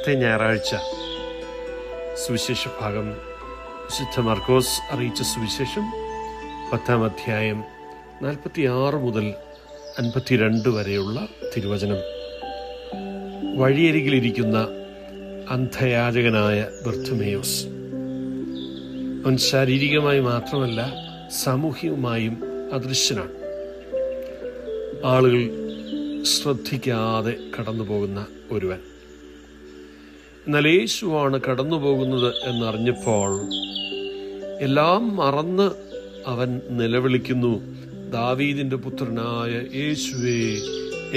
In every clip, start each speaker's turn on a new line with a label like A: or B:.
A: അവസാനത്തെ ഞായറാഴ്ച സുവിശേഷ ഭാഗം വിശുദ്ധ മർക്കോസ് അറിയിച്ച സുവിശേഷം 10-ാം അധ്യായം 46 മുതൽ 52 വരെയുള്ള തിരുവചനം. വഴിയരികിലിരിക്കുന്ന അന്ധയാചകനായ ബർത്തിമേയോസ്. അവൻ ശാരീരികമായി മാത്രമല്ല സാമൂഹികമായും അദൃശ്യനാണ്. ആളുകൾ ശ്രദ്ധിക്കാതെ കടന്നു പോകുന്ന ഒരുവൻ. എന്നാൽ യേശുവാണ് കടന്നു പോകുന്നത് എന്നറിഞ്ഞപ്പോൾ എല്ലാം മറന്ന് അവൻ നിലവിളിക്കുന്നു, ദാവീദിന്റെ പുത്രനായ യേശുവേ,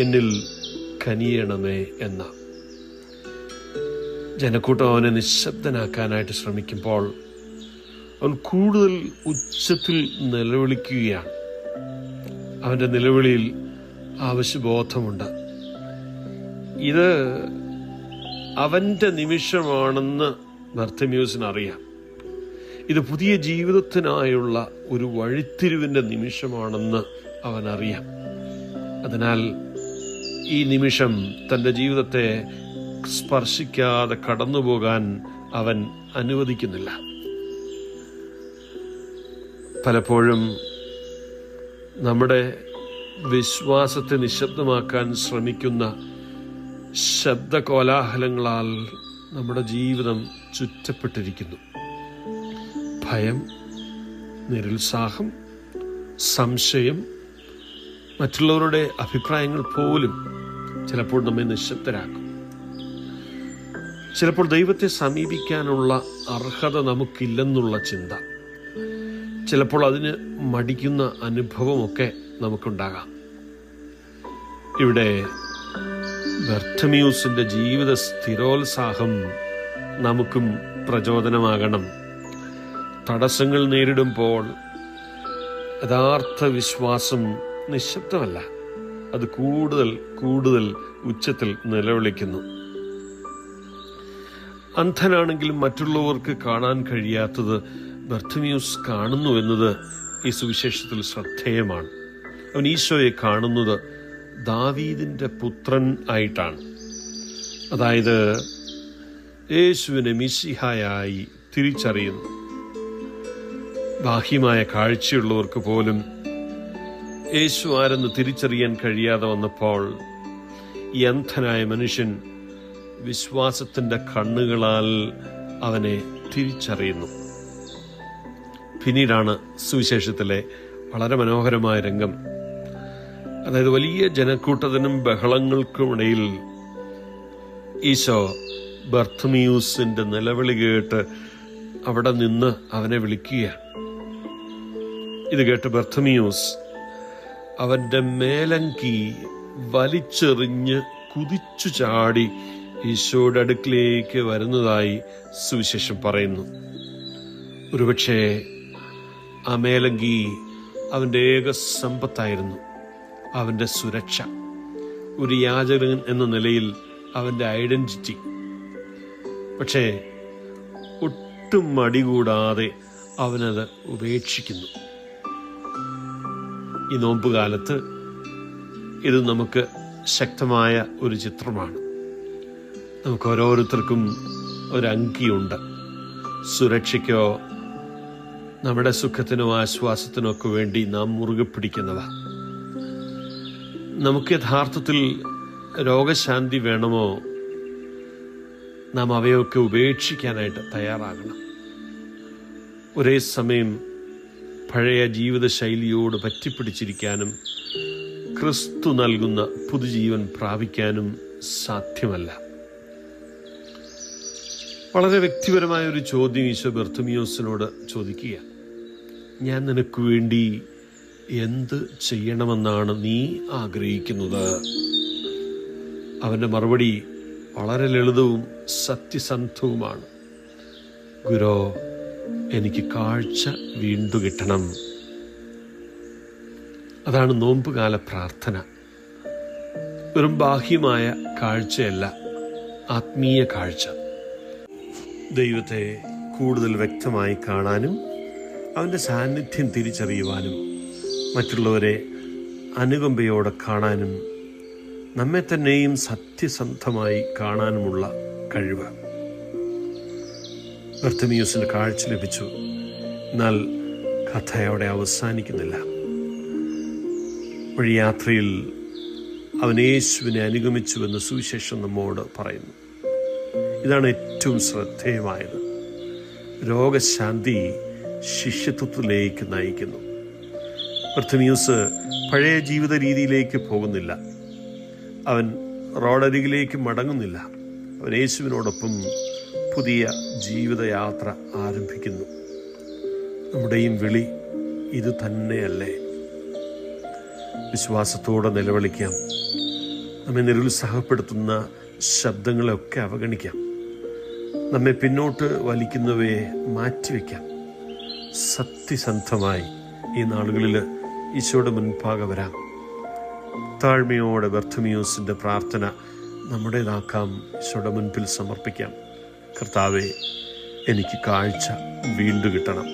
A: എന്നിൽ കനിയണമേ എന്ന. ജനക്കൂട്ടം അവനെ നിശബ്ദനാക്കാനായിട്ട് ശ്രമിക്കുമ്പോൾ അവൻ കൂടുതൽ ഉച്ചത്തിൽ നിലവിളിക്കുകയാണ്. അവൻ്റെ നിലവിളിയിൽ ആവശ്യബോധമുണ്ട്. ഇത് അവൻ്റെ നിമിഷമാണെന്ന് ബർത്തിമേയോസിന് അറിയാം. ഇത് പുതിയ ജീവിതത്തിനായുള്ള ഒരു വഴിത്തിരിവിൻ്റെ നിമിഷമാണെന്ന് അവനറിയാം. അതിനാൽ ഈ നിമിഷം തൻ്റെ ജീവിതത്തെ സ്പർശിക്കാതെ കടന്നുപോകാൻ അവൻ അനുവദിക്കുന്നില്ല. പലപ്പോഴും നമ്മുടെ വിശ്വാസത്തെ നിശബ്ദമാക്കാൻ ശ്രമിക്കുന്ന ശബ്ദകോലാഹലങ്ങളാൽ നമ്മുടെ ജീവിതം ചുറ്റപ്പെട്ടിരിക്കുന്നു. ഭയം, നിരുത്സാഹം, സംശയം, മറ്റുള്ളവരുടെ അഭിപ്രായങ്ങൾ പോലും ചിലപ്പോൾ നമ്മെ നിശബ്ദരാക്കും. ചിലപ്പോൾ ദൈവത്തെ സമീപിക്കാനുള്ള അർഹത നമുക്കില്ലെന്നുള്ള ചിന്ത, ചിലപ്പോൾ അതിന് മടിക്കുന്ന അനുഭവമൊക്കെ നമുക്കുണ്ടാകാം. ഇവിടെ ബർത്തിമേയോസിന്റെ ജീവിത സ്ഥിരോത്സാഹം നമുക്കും പ്രചോദനമാകണം. തടസ്സങ്ങൾ നേരിടുമ്പോൾ യഥാർത്ഥ വിശ്വാസം നിശബ്ദമല്ല, അത് കൂടുതൽ കൂടുതൽ ഉച്ചത്തിൽ നിലവിളിക്കുന്നു. അന്ധനാണെങ്കിലും മറ്റുള്ളവർക്ക് കാണാൻ കഴിയാത്തത് ബർത്തിമേയോസ് കാണുന്നു എന്നത് ഈ സുവിശേഷത്തിൽ ശ്രദ്ധേയമാണ്. അവൻ ഈശോയെ കാണുന്നത് ദാവീദിന്റെ പുത്രൻ ആയിട്ടാണ്. അതായത് യേശുവിനെ മിശിഹായായി തിരിച്ചറിയുന്നു. ബാഹ്യമായ കാഴ്ചയുള്ളവർക്ക് പോലും യേശു ആരെന്ന് തിരിച്ചറിയാൻ കഴിയാതെ വന്നപ്പോൾ ഈ അന്ധനായ മനുഷ്യൻ വിശ്വാസത്തിന്റെ കണ്ണുകളാൽ അവനെ തിരിച്ചറിയുന്നു. പിന്നീടാണ് സുവിശേഷത്തിലെ വളരെ മനോഹരമായ രംഗം. അതായത് വലിയ ജനക്കൂട്ടത്തിനും ബഹളങ്ങൾക്കുമിടയിൽ ഈശോ ബർത്തിമേയോസിന്റെ നിലവിളി കേട്ട് അവിടെ നിന്ന് അവനെ വിളിക്കുകയാണ്. ഇത് കേട്ട് ബർത്തിമേയോസ് അവന്റെ മേലങ്കി വലിച്ചെറിഞ്ഞ് കുതിച്ചു ചാടി ഈശോയുടെ അടുക്കിലേക്ക് വരുന്നതായി സുവിശേഷം പറയുന്നു. ഒരുപക്ഷെ ആ മേലങ്കി അവൻ്റെ ഏക സമ്പത്തായിരുന്നു, അവൻ്റെ സുരക്ഷ, ഒരു യാചകൻ എന്ന നിലയിൽ അവൻ്റെ ഐഡന്റിറ്റി. പക്ഷേ ഒട്ടും മടികൂടാതെ അവനത് ഉപേക്ഷിക്കുന്നു. ഈ നോമ്പുകാലത്ത് ഇത് നമുക്ക് ശക്തമായ ഒരു ചിത്രമാണ്. നമുക്ക് ഓരോരുത്തർക്കും ഒരങ്കിയുണ്ട്. സുരക്ഷയ്ക്കോ നമ്മുടെ സുഖത്തിനോ ആശ്വാസത്തിനോ ഒക്കെ വേണ്ടി നാം മുറുകെ പിടിക്കുന്നവ. നമുക്ക് യഥാർത്ഥത്തിൽ രോഗശാന്തി വേണമോ, നാം അവയൊക്കെ ഉപേക്ഷിക്കാനായിട്ട് തയ്യാറാകണം. ഒരേ സമയം പഴയ ജീവിതശൈലിയോട് പറ്റിപ്പിടിച്ചിരിക്കാനും ക്രിസ്തു നൽകുന്ന പുതുജീവൻ പ്രാപിക്കാനും സാധ്യമല്ല. വളരെ വ്യക്തിപരമായ ഒരു ചോദ്യം ഈശോ ബർത്തിമേയോസിനോട് ചോദിക്കുക. ഞാൻ നിനക്ക് വേണ്ടി എന്ത് ചെയ്യണമെന്നാണ് നീ ആഗ്രഹിക്കുന്നത്? അവൻ്റെ മറുപടി വളരെ ലളിതവും സത്യസന്ധവുമാണ്. ഗുരോ, എനിക്ക് കാഴ്ച വീണ്ടു കിട്ടണം. അതാണ് നോമ്പുകാല പ്രാർത്ഥന. വെറും ബാഹ്യമായ കാഴ്ചയല്ല, ആത്മീയ കാഴ്ച. ദൈവത്തെ കൂടുതൽ വ്യക്തമായി കാണാനും അവൻ്റെ സാന്നിധ്യം തിരിച്ചറിയുവാനും മറ്റുള്ളവരെ അനുകമ്പയോടെ കാണാനും നമ്മെ തന്നെയും സത്യസന്ധമായി കാണാനുമുള്ള കഴിവ്. ബർത്തിമേയുസിന് കാഴ്ച ലഭിച്ചു. എന്നാൽ കഥ അവിടെ അവസാനിക്കുന്നില്ല. വഴിയാത്രയിൽ അവൻ യേശുവിനെ അനുഗമിച്ചുവെന്ന് സുവിശേഷം നമ്മോട് പറയുന്നു. ഇതാണ് ഏറ്റവും ശ്രദ്ധേയമായത്. രോഗശാന്തി ശിഷ്യത്വത്തിലേക്ക് നയിക്കുന്നു. ബർത്തിമേയുസ് പഴയ ജീവിത രീതിയിലേക്ക് പോകുന്നില്ല. അവൻ റോഡരികിലേക്ക് മടങ്ങുന്നില്ല. അവൻ യേശുവിനോടൊപ്പം പുതിയ ജീവിതയാത്ര ആരംഭിക്കുന്നു. നമ്മുടെയും വിളി ഇത് തന്നെയല്ലേ? വിശ്വാസത്തോടെ നിലവിളിക്കാം. നമ്മെ നിരുത്സാഹപ്പെടുത്തുന്ന ശബ്ദങ്ങളെയൊക്കെ അവഗണിക്കാം. നമ്മെ പിന്നോട്ട് വലിക്കുന്നവയെ മാറ്റിവെക്കാം. സത്യസന്ധമായി ഈ നാളുകളിൽ ഈശോയുടെ മുൻപാകെ വരാം. താഴ്മയോടെ ബർത്തിമേയുസിൻ്റെ പ്രാർത്ഥന നമ്മുടേതാക്കാം. ഈശോയുടെ മുൻപിൽ സമർപ്പിക്കാം. കർത്താവേ, എനിക്ക് കാഴ്ച വീണ്ടും കിട്ടണം.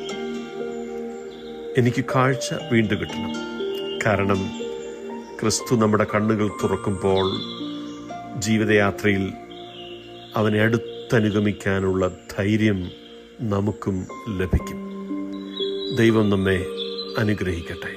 A: എനിക്ക് കാഴ്ച വീണ്ടും കിട്ടണം. കാരണം ക്രിസ്തു നമ്മുടെ കണ്ണുകൾ തുറക്കുമ്പോൾ ജീവിതയാത്രയിൽ അവനെ അടുത്തനുഗമിക്കാനുള്ള ധൈര്യം നമുക്കും ലഭിക്കും. ദൈവം നമ്മെ അനുഗ്രഹിക്കട്ടെ.